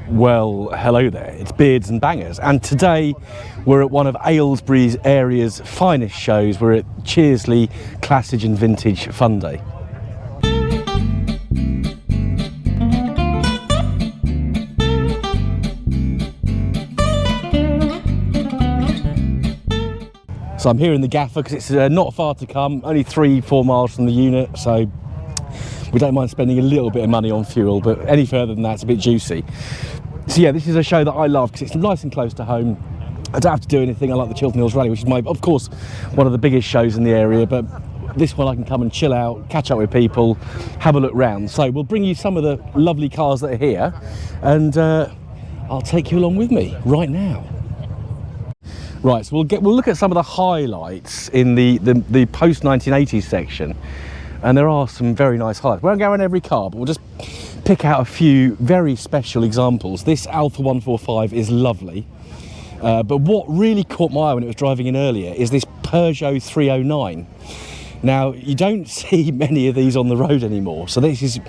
Well, hello there, it's Beards and Bangers, and today we're at one of Aylesbury's area's finest shows. We're at Chearsley Classic and Vintage Fun Day. So I'm here in the Gaffer because it's not far to come, only 3-4 miles from the unit, so we don't mind spending a little bit of money on fuel, but any further than that it's a bit juicy. So yeah, this is a show that I love because it's nice and close to home. I don't have to do anything. I like the Chiltern Hills Rally, which is of course, one of the biggest shows in the area, but this one I can come and chill out, catch up with people, have a look round. So we'll bring you some of the lovely cars that are here, and I'll take you along with me right now. Right, so we'll look at some of the highlights in the post-1980s section, and there are some very nice highlights. We won't go around every car, but we'll just pick out a few very special examples. This Alpha 145 is lovely, but what really caught my eye when it was driving in earlier is this Peugeot 309. Now, you don't see many of these on the road anymore, so this is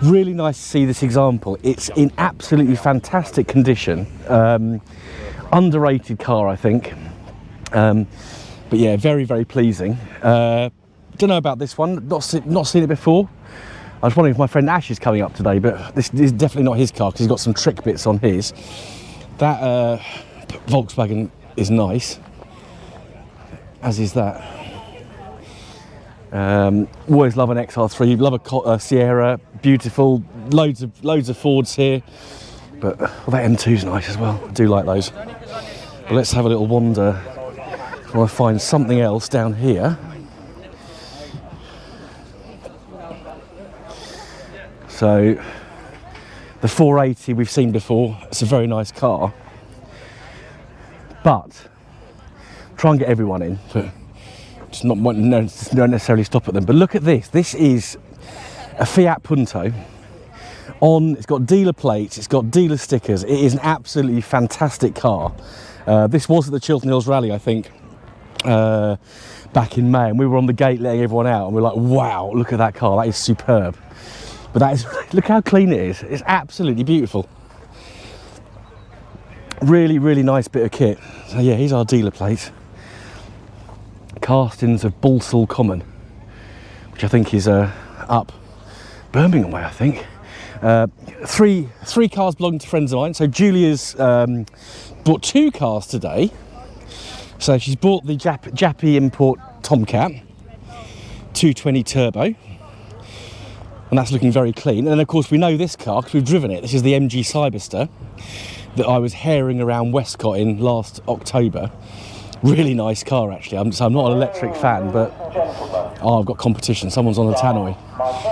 really nice to see this example. It's in absolutely fantastic condition. Underrated car, I think, but yeah, very, very pleasing. Don't know about this one, not seen it before. I was wondering if my friend Ash is coming up today, but this is definitely not his car because he's got some trick bits on his. That Volkswagen is nice, as is that. Always love an XR3, love a Sierra, beautiful, loads of Fords here, but that M2's nice as well. I do like those. But let's have a little wander. I want to find something else down here. So the 480 we've seen before. It's a very nice car, but try and get everyone in, but just not necessarily stop at them. But look at this. This is a Fiat Punto. It's got dealer plates, it's got dealer stickers. It is an absolutely fantastic car. This was at the Chiltern Hills Rally, I think, back in May, and we were on the gate letting everyone out, and we were like, wow, look at that car, that is superb. But that is, look how clean it is. It's absolutely beautiful. Really, really nice bit of kit. So yeah, here's our dealer plate. Castings of Balsall Common, which I think is up Birmingham way, I think. Three cars belonging to friends of mine. So Julia's bought 2 cars today. So she's bought the Jappy Import Tomcat 220 Turbo, and that's looking very clean. And of course we know this car because we've driven it. This is the MG Cyberster that I was herring around Westcott in last October. Really nice car actually. I'm not an electric fan, but I've got competition. Someone's on the tannoy.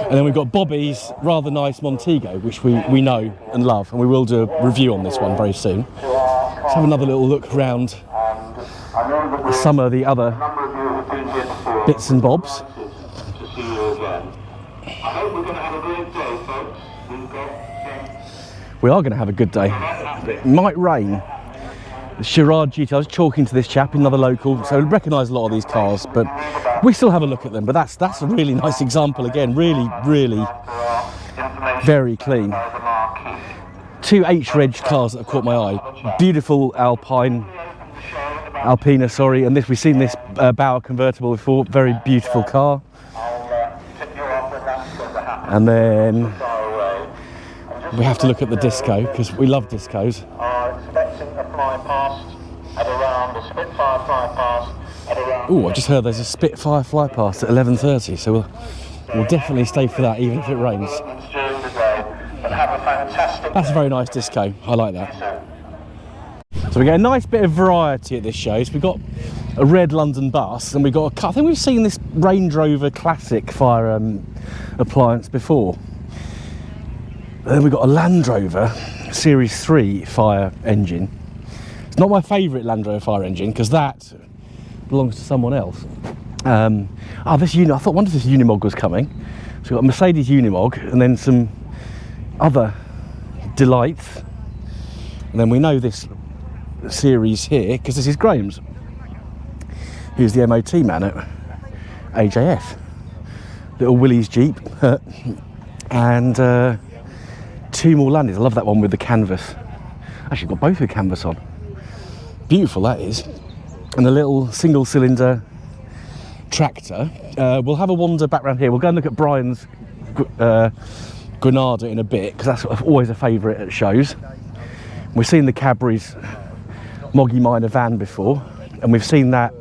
And then we've got Bobby's rather nice Montego, which we know and love, and we will do a review on this one very soon. Let's have another little look around some of the other bits and bobs. We are going to have a good day. It might rain. The Sherrard GT, I was talking to this chap, another local, so we recognise a lot of these cars, but we still have a look at them. But that's a really nice example again, really, really very clean. 2 H-Reg cars that have caught my eye. Beautiful Alpina, and we've seen this Bauer convertible before, very beautiful car. And then we have to look at the disco, because we love discos. Oh, I just heard there's a Spitfire Flypast at 11:30, so we'll definitely stay for that, even if it rains. That's a very nice disco. I like that. So we get a nice bit of variety at this show. So we've got a red London bus, and we've got a car. I think we've seen this Range Rover Classic fire appliance before. And then we've got a Land Rover Series 3 fire engine. It's not my favourite Land Rover fire engine because that belongs to someone else. I wonder if this Unimog was coming. So we've got a Mercedes Unimog and then some other delights. And then we know this series here because this is Graham's, who's the MOT man at AJF. Little Willie's Jeep. And 2 more landings. I love that one with the canvas. Actually, got both with canvas on. Beautiful that is. And a little single cylinder tractor. We'll have a wander back around here. We'll go and look at Brian's Granada in a bit, because that's always a favourite at shows. We've seen the Cadbury's Moggy Minor van before, and we've seen that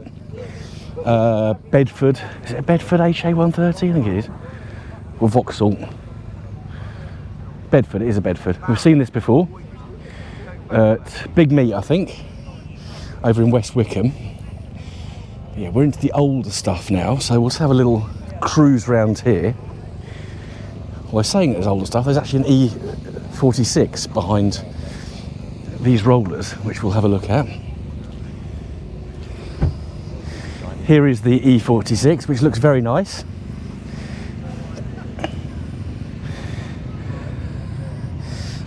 Bedford, is it a Bedford HA130? I think it is, or Vauxhall. Bedford, it is a Bedford. We've seen this before at Big Meat, I think, over in West Wickham. Yeah, we're into the older stuff now, so we'll just have a little cruise round here. Well, saying there's older stuff, there's actually an E46 behind these rollers, which we'll have a look at. Here is the E46, which looks very nice.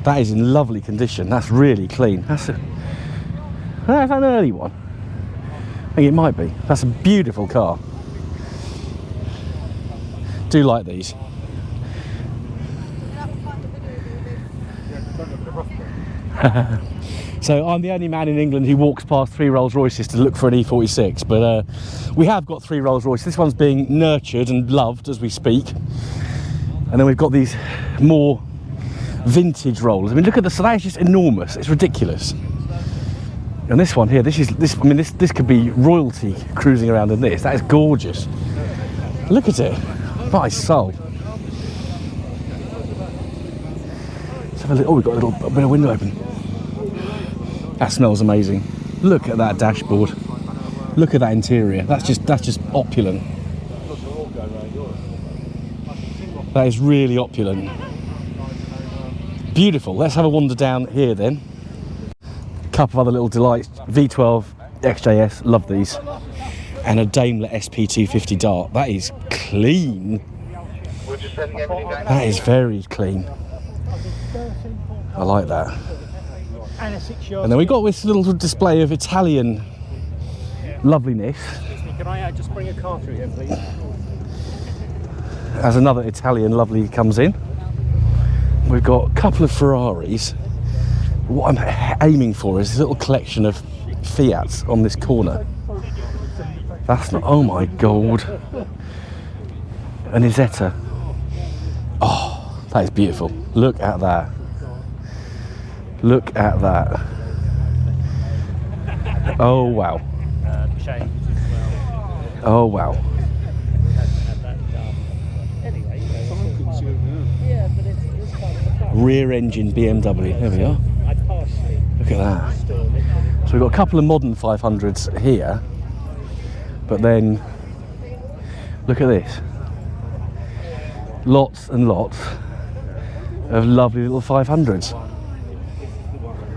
That is in lovely condition. That's really clean. That's an early one. I think it might be. That's a beautiful car. Do like these. So I'm the only man in England who walks past 3 Rolls Royces to look for an E46, but we have got 3 Rolls Royces. This one's being nurtured and loved as we speak. And then we've got these more vintage rollers. I mean, look at this. So that is just enormous. It's ridiculous. And this one here, this could be royalty cruising around in this. That is gorgeous. Look at it. My soul. Let's have a look. Oh, we've got a little bit of window open. That smells amazing. Look at that dashboard. Look at that interior. That's just opulent. That is really opulent. Beautiful. Let's have a wander down here then. A couple of other little delights. V12 XJS, love these. And a Daimler SP250 Dart. That is clean. That is very clean. I like that. And then we got this little display of Italian loveliness. Can I just bring a car through here, please? As another Italian lovely comes in. We've got a couple of Ferraris. What I'm aiming for is this little collection of Fiats on this corner. That's not, oh my god. An Isetta. Oh, that is beautiful. Look at that. Look at that. Oh wow. Oh wow. Rear engine BMW. There we are. Look at that. So we've got a couple of modern 500s here, but then look at this. Lots and lots of lovely little 500s.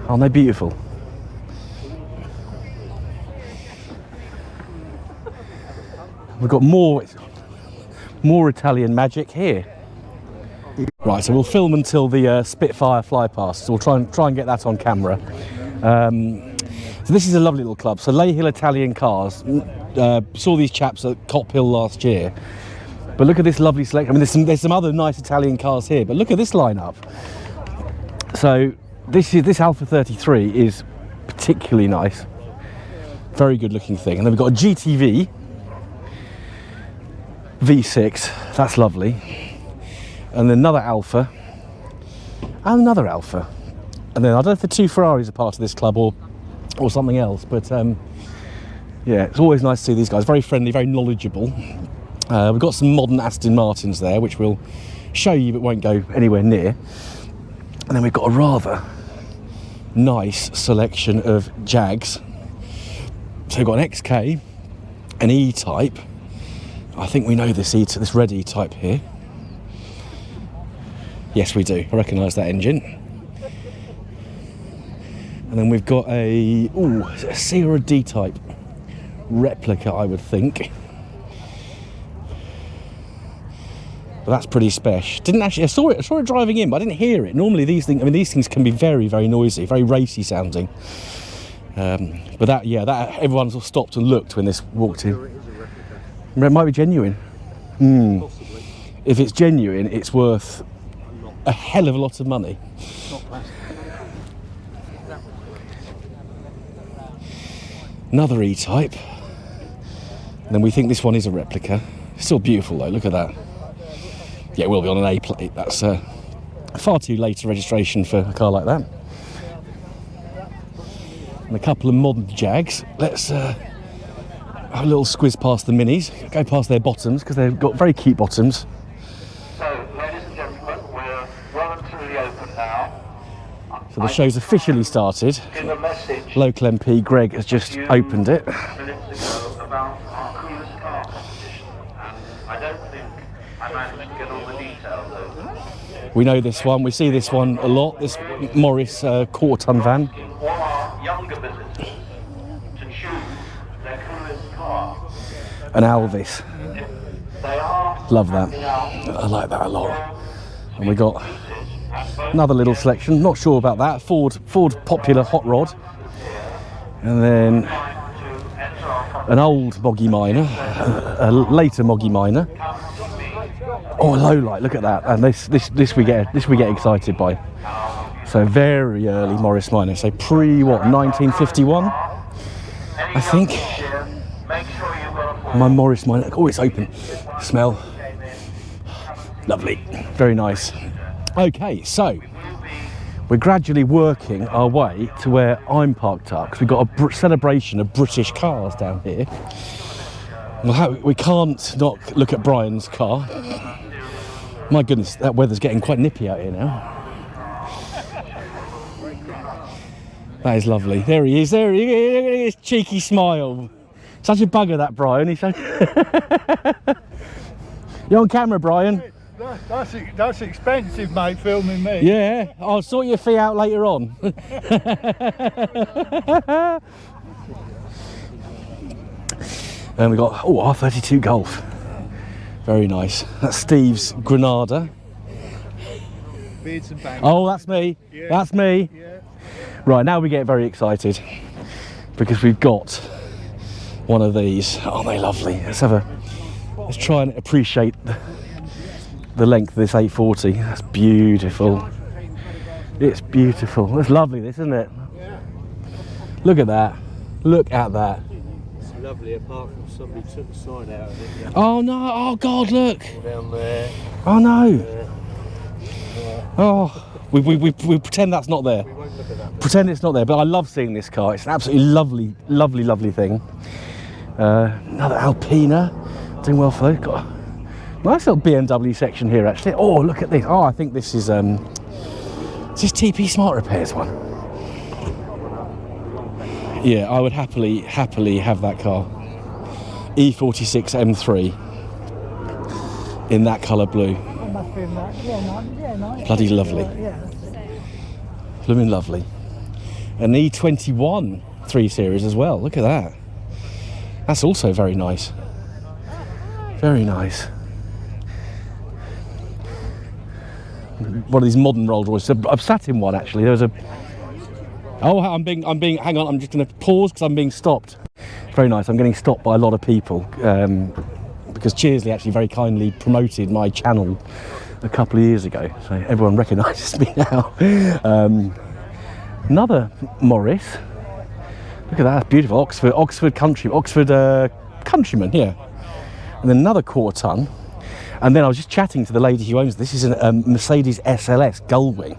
Aren't they beautiful? We've got more Italian magic here. Right, so we'll film until the Spitfire Flypast. So we'll try and get that on camera. So this is a lovely little club. So Lay Hill Italian Cars. Saw these chaps at Cop Hill last year. But look at this lovely selection. I mean, there's some other nice Italian cars here, but look at this lineup. So this Alpha 33 is particularly nice. Very good looking thing. And then we've got a GTV V6. That's lovely. And then another Alpha. And another Alpha. And then I don't know if the 2 Ferraris are part of this club or something else, but yeah, it's always nice to see these guys. Very friendly, very knowledgeable. We've got some modern Aston Martins there, which we'll show you but won't go anywhere near. And then we've got a rather nice selection of Jags. So we've got an XK, an E-Type. I think we know this red E-Type here. Yes, we do. I recognise that engine. And then we've got a C or a D-Type replica, I would think. But that's pretty special. Didn't actually, I saw it driving in, but I didn't hear it. Normally these things can be very, very noisy, very racy sounding. But that everyone sort of stopped and looked when this walked in. It might be genuine. If it's genuine, it's worth a hell of a lot of money. Another E-Type. And then we think this one is a replica. Still beautiful though, look at that. Yeah, it will be on an A plate. That's far too late a registration for a car like that. And a couple of modern Jags. Let's have a little squiz past the Minis, go past their bottoms, because they've got very cute bottoms. So, ladies and gentlemen, we're well and truly open now. So the show's officially started. Give a message Local MP Greg has just opened it. minutes ago about our coolest car competition, and I don't think I managed to get all the details over. We know this one, we see this one a lot, this Morris quarter-ton van. All our younger visitors to choose their coolest car. An Alvis. They are Love that. I like that a lot. And we got another little selection, not sure about that, Ford popular hot rod. And then an old Moggy Minor, a later Moggy Minor. Oh, a low light, look at that. And this we get excited by. So very early Morris Minor, so pre what, 1951? I think. My Morris Minor, oh, it's open. Smell. Lovely, very nice. Okay, so we're gradually working our way to where I'm parked up, because we've got a celebration of British cars down here. Well, we can't not look at Brian's car. My goodness, that weather's getting quite nippy out here now. That is lovely. There he is, there he is. Look at his cheeky smile. Such a bugger, that Brian. He's so... You're on camera, Brian. That's expensive, mate, filming me. Yeah, I'll sort your fee out later on. And we got, oh, R32 Golf. Very nice. That's Steve's Granada. Beards and bangs. Oh, that's me. Yeah. That's me. Yeah. Right, now we get very excited because we've got one of these. Aren't they lovely? Let's try and appreciate the length of this 840. That's beautiful. It's beautiful. It's lovely, this, isn't it? Look at that. Look at that. It's lovely, apart from somebody took the sign out of it. Yeah. Oh no! Oh God! Look! Down there. Oh no! Oh, we pretend that's not there. We won't look at that. Pretend it's not there. But I love seeing this car. It's an absolutely lovely, lovely, lovely thing. Another Alpina, doing well for those. Got a nice little BMW section here, actually. Oh, look at this. Oh, I think this is this TP Smart Repairs one. Yeah, I would happily have that car. E46 M3 in that colour blue. Bloody lovely. Blooming lovely. An E21 3 Series as well. Look at that. That's also very nice. Very nice. One of these modern Rolls Royces. I've sat in one actually. There was a. Oh, I'm being. Hang on. I'm just going to pause because I'm being stopped. Very nice. I'm getting stopped by a lot of people because Chearsley actually very kindly promoted my channel a couple of years ago, so everyone recognises me now. Another Morris. Look at that. That's beautiful. Oxford Countryman. Yeah. And then another quarter ton. And then I was just chatting to the lady who owns this. This is a Mercedes SLS Gullwing.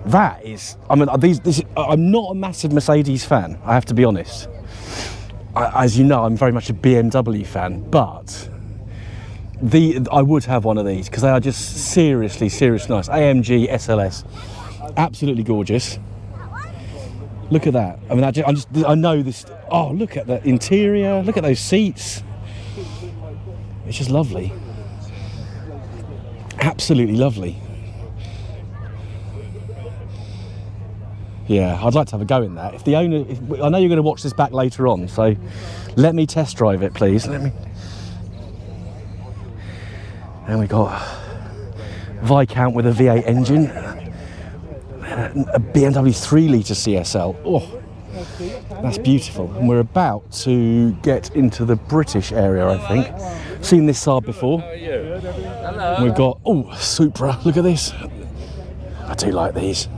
That is, I mean, I'm not a massive Mercedes fan, I have to be honest. As you know, I'm very much a BMW fan, but I would have one of these because they are just seriously nice. AMG SLS, absolutely gorgeous. Look at that. I mean, I know this. Oh, look at the interior. Look at those seats. It's just lovely. Absolutely lovely. Yeah, I'd like to have a go in that. If the owner, I know you're going to watch this back later on, so let me test drive it, please. And we got Viscount with a V8 engine, a BMW 3-litre CSL. Oh, that's beautiful. And we're about to get into the British area, I think. Seen this Saab before. Hello. And we've got, oh, Supra. Look at this. do like these.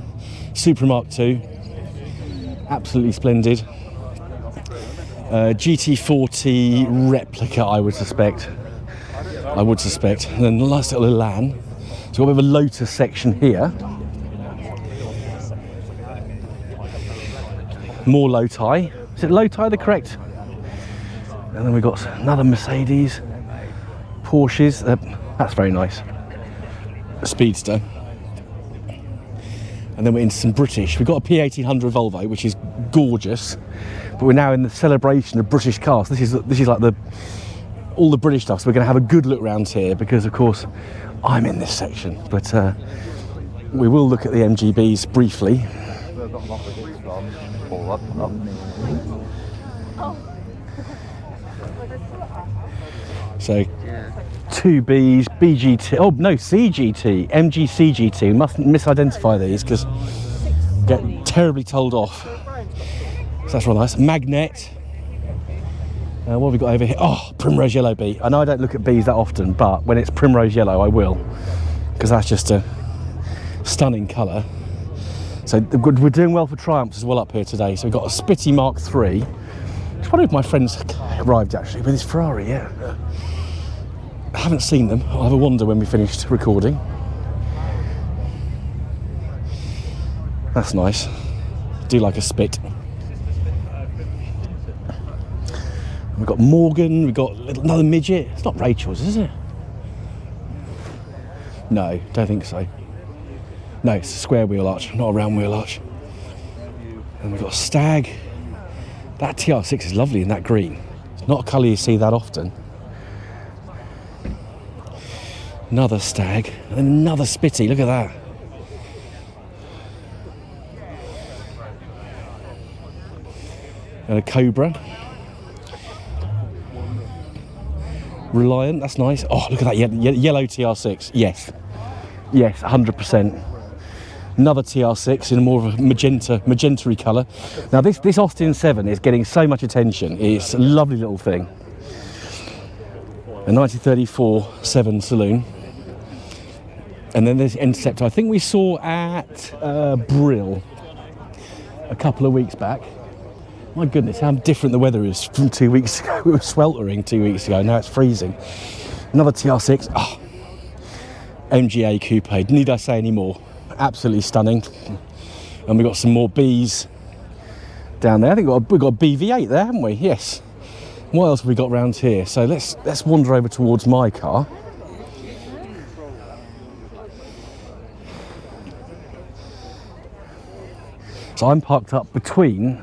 Super Mark II, absolutely splendid. GT40 replica, I would suspect. And then the last little Elan. So we've got a bit of a Lotus section here. More Loti. Is it Loti the correct? And then we've got another Mercedes, Porsches. That's very nice. A Speedster. And then we're into some British. We've got a P1800 Volvo, which is gorgeous. But we're now in the celebration of British cars. This is like all the British stuff. So we're going to have a good look around here because, of course, I'm in this section. But we will look at the MGBs briefly. So, 2Bs, BGT, oh no, CGT, MG CGT. We mustn't misidentify these because we get terribly told off. So that's real nice. Magnet. What have we got over here? Oh, Primrose Yellow B. I know I don't look at Bs that often, but when it's Primrose Yellow, I will, because that's just a stunning colour. So we're doing well for Triumphs as well up here today. So we've got a Spitty Mark III. I just wonder if my friend's arrived actually with his Ferrari, yeah. I haven't seen them. I'll have a wander when we finished recording. That's nice. Do like a Spit. We've got Morgan, we've got another midget. It's not Rachel's, is it? No, don't think so. No, it's a square wheel arch, not a round wheel arch. And we've got a Stag. That TR6 is lovely in that green. It's not a colour you see that often. Another Stag, and then another Spitty, look at that. And a Cobra. Reliant, that's nice. Oh, look at that yellow TR6. Yes, 100%. Another TR6 in a more of a magenta-y colour. Now this Austin 7 is getting so much attention. It's a lovely little thing. A 1934 7 saloon. And then there's Interceptor. I think we saw at Brill a couple of weeks back. My goodness, how different the weather is from 2 weeks ago. We were sweltering 2 weeks ago, now it's freezing. Another TR6, oh, MGA Coupe, need I say any more? Absolutely stunning. And we've got some more Bs down there. I think we've got a BV8 there, haven't we? Yes. What else have we got around here? So let's wander over towards my car. So I'm parked up between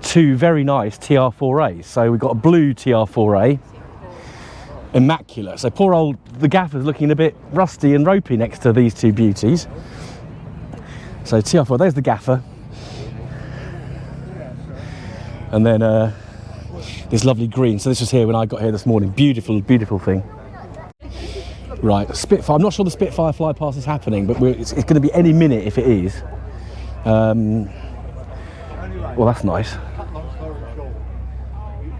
two very nice TR4As. So we've got a blue TR4A, immaculate. So poor old, the gaffer's looking a bit rusty and ropey next to these two beauties. So TR4, there's the gaffer. And then this lovely green. So this was here when I got here this morning. Beautiful, beautiful thing. Right, Spitfire. I'm not sure the Spitfire Flypast is happening, but it's going to be any minute if it is. Well, that's nice.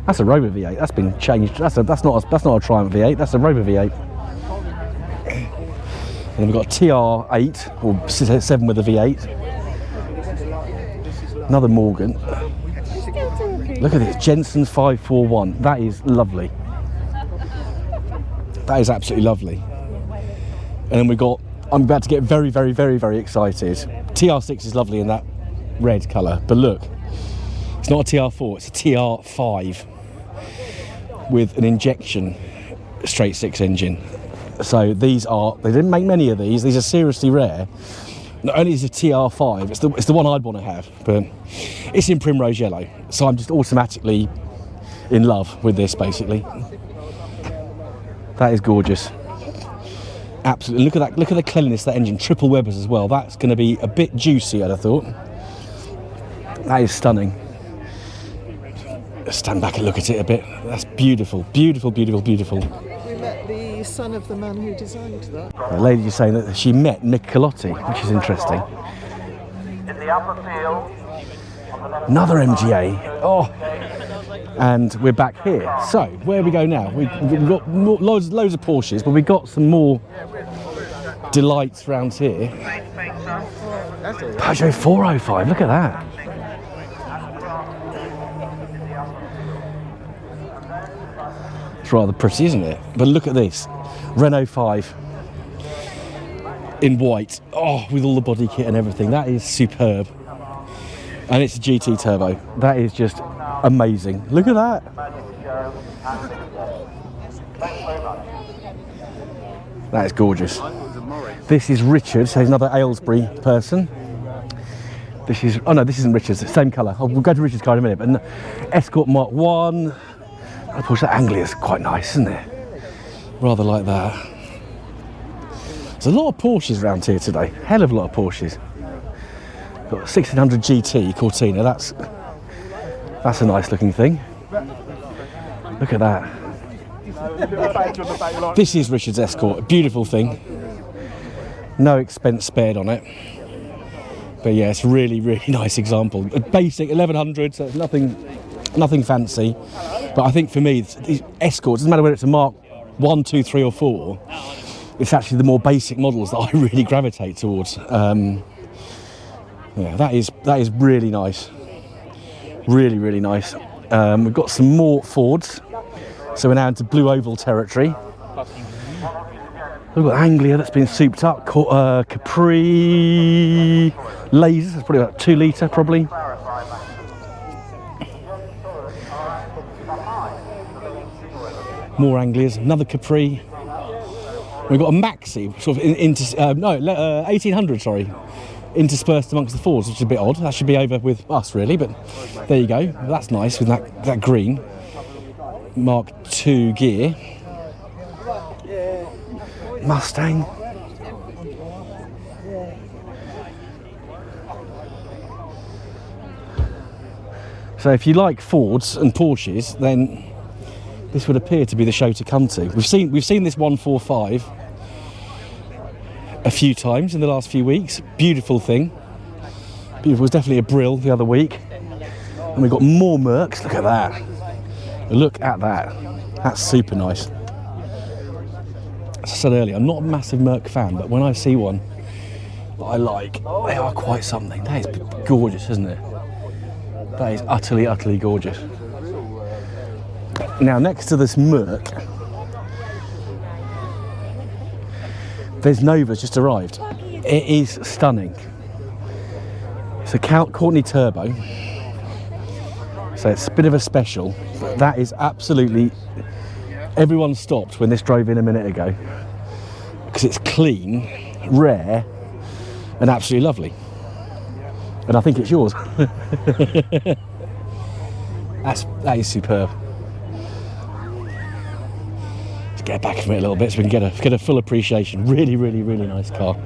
That's a Rover V8. That's been changed. That's not a Triumph V8. That's a Rover V8. And then we've got TR8 or 7 with a V8. Another Morgan. Look at this Jensen 541. That is lovely. That is absolutely lovely. And then we've got. I'm about to get very, very, very, very excited. TR6 is lovely in that red colour, but look, it's not a TR4, it's a TR5 with an injection straight 6 engine. So these are, they didn't make many of these are seriously rare. Not only is it a TR5, it's the one I'd want to have, but it's in Primrose Yellow. So I'm just automatically in love with this, basically. That is gorgeous. Absolutely, look at that, look at the cleanliness of that engine, triple Webbers as well. That's going to be a bit juicy, I'd have thought. That is stunning. Let's stand back and look at it a bit. That's beautiful, beautiful, beautiful, beautiful. We met the son of the man who designed that. The lady is saying that she met Nick Colotti, which is interesting. In the upper field, Another MGA. Oh, and we're back here. So where we go now? We've got loads of Porsches, but we've got some more delights around here. Peugeot 405, look at that. It's rather pretty, isn't it? But look at this, Renault 5 in white, oh, with all the body kit and everything. That is superb. And it's a GT turbo. That is just amazing. Look at that. That is gorgeous. This is Richard, so he's another Aylesbury person. This is, oh no, this isn't Richard's, same colour. We'll go to Richard's car in a minute, but Escort Mark 1. Of course, that Anglia's quite nice, isn't it? Rather like that. There's a lot of Porsches around here today. Hell of a lot of Porsches. Got 1600 GT Cortina, that's a nice looking thing. Look at that. This is Richard's Escort, a beautiful thing. No expense spared on it. But yeah, it's a really, really nice example. A basic 1100, so it's nothing fancy. But I think for me, these Escorts, doesn't matter whether it's a Mark 1, 2, 3 or 4, it's actually the more basic models that I really gravitate towards. Yeah, that is really nice. Really, really nice. We've got some more Fords. So we're now into Blue Oval territory. We've got Anglia that's been souped up. Capri lasers, that's probably about 2 litre probably. More Anglias, another Capri. We've got a Maxi, sort of 1800, sorry, interspersed amongst the Fords, which is a bit odd. That should be over with us really, but there you go. That's nice with that green. Mark II gear. Mustang. So if you like Fords and Porsches, then this would appear to be the show to come to. We've seen this 145 a few times in the last few weeks. Beautiful thing. Beautiful. It was definitely a brill the other week. And we've got more Mercs. Look at that. Look at that. That's super nice. As I said earlier, I'm not a massive Merc fan, but when I see one that I like, they are quite something. That is gorgeous, isn't it? That is utterly, utterly gorgeous. Now, next to this Merc, there's Nova's just arrived. It is stunning. It's a Courtney Turbo. So it's a bit of a special, but that is absolutely, everyone stopped when this drove in a minute ago because it's clean, rare and absolutely lovely. And I think it's yours. That is superb. Let's get back from it a little bit so we can get a full appreciation. Really, really, really nice car.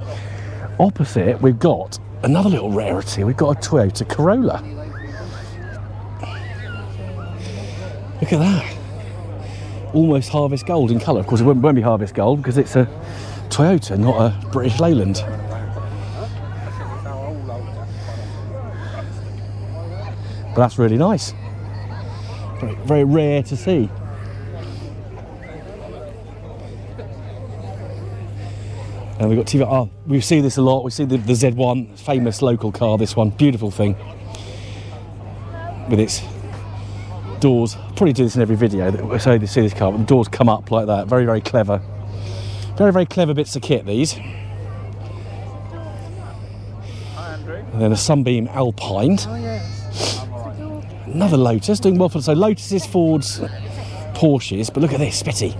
Opposite, we've got another little rarity. We've got a Toyota Corolla. Look at that. Almost harvest gold in colour. Of course, it won't be harvest gold because it's a Toyota, not a British Leyland. But that's really nice. Very, very rare to see. And we've got TV. Oh, we see this a lot. We see the Z1, famous local car. This one, beautiful thing with its doors. Probably do this in every video. So they see this car, but the doors come up like that. Very, very clever. Very, very clever bits of kit. These. And then a Sunbeam Alpine. Another Lotus doing well for. So Lotuses, Fords, Porsches. But look at this, Spitty.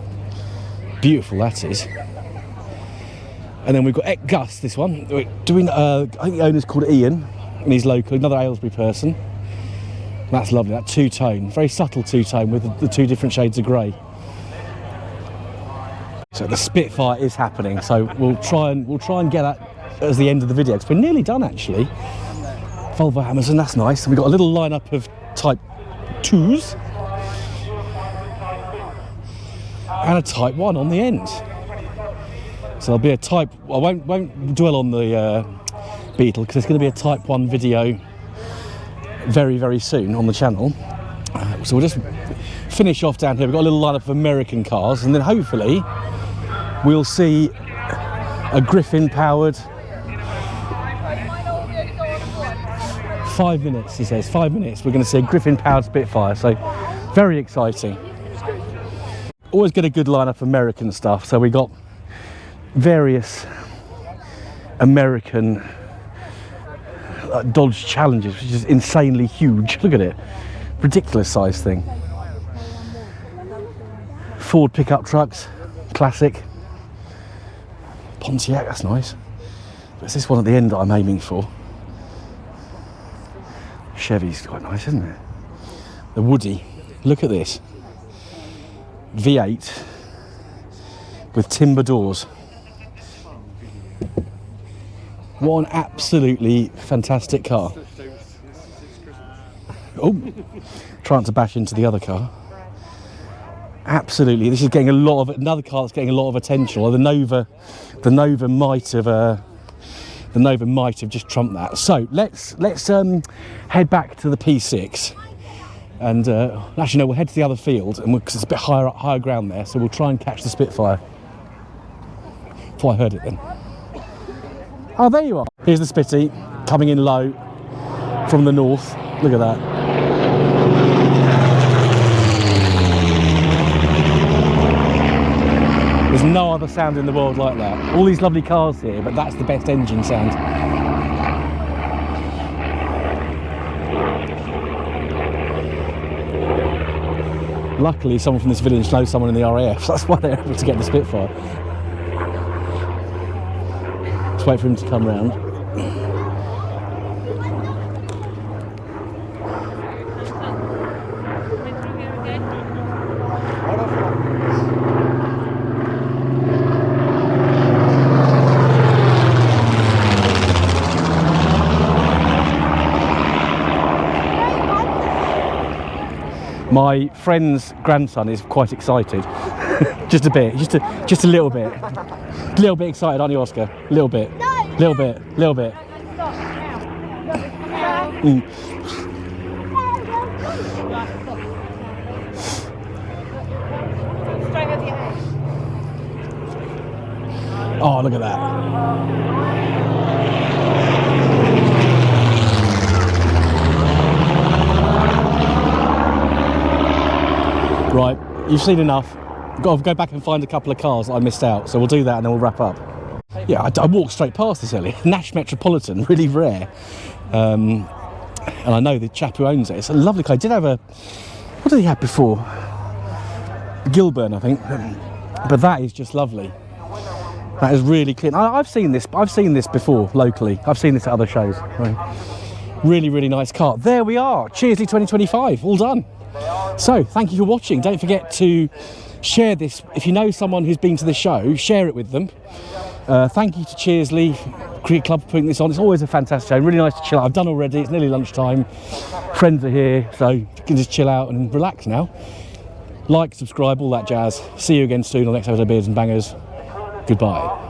Beautiful that is. And then we've got Gus, this one. We're doing, I think the owner's called Ian, and he's local, another Aylesbury person. That's lovely, that two-tone, very subtle two-tone with the two different shades of grey. So the Spitfire is happening, so we'll try and get that as the end of the video, because we're nearly done actually. Volvo Amazon, that's nice. And we've got a little lineup of Type 2s and a Type 1 on the end. So there'll be a Type. I won't dwell on the Beetle because there's going to be a Type 1 video very, very soon on the channel. So we'll just finish off down here. We've got a little lineup of American cars, and then hopefully we'll see a Griffin-powered 5 minutes, he says, 5 minutes. We're going to see a Griffin-powered Spitfire, so very exciting. Always get a good lineup of American stuff, so we got various American Dodge Challengers, which is insanely huge. Look at it, ridiculous size thing. Ford pickup trucks, classic. Pontiac, that's nice. But it's this one at the end that I'm aiming for. Chevy's quite nice, isn't it? The Woody, look at this. V8 with timber doors. What an absolutely fantastic car. Oh, trying to bash into the other car. Absolutely, this is getting another car that's getting a lot of attention. Well, the Nova might have just trumped that. So let's head back to the P6, and actually no, we'll head to the other field, and because it's a bit higher ground there, so we'll try and catch the Spitfire. Before I heard it then. Oh, there you are. Here's the Spitty coming in low from the north. Look at that. There's no other sound in the world like that. All these lovely cars here, but that's the best engine sound. Luckily, someone from this village knows someone in the RAF, so that's why they're able to get the Spitfire. Let's wait for him to come round. My friend's grandson is quite excited. Just a bit, just a little bit. A little bit excited, aren't you, Oscar? A little bit. Little bit, little bit. Oh, look at that. Right, you've seen enough. I've got to go back and find a couple of cars that I missed out, so we'll do that and then we'll wrap up. Yeah, I walked straight past this earlier. Nash Metropolitan, really rare. And I know the chap who owns it. It's a lovely car. He did have a... What did he have before? Gilburn, I think. But that is just lovely. That is really clean. I've seen this before locally. I've seen this at other shows. Right. Really, really nice car. There we are. Chearsley 2025. All done. So, thank you for watching. Don't forget to share this. If you know someone who's been to the show, share it with them. Thank you to Chearsley Cricket Club for putting this on. It's always a fantastic show. Really nice to chill out. I've done already. It's nearly lunchtime. Friends are here, so you can just chill out and relax now. Like, subscribe, all that jazz. See you again soon on the next episode of Beards and Bangers. Goodbye.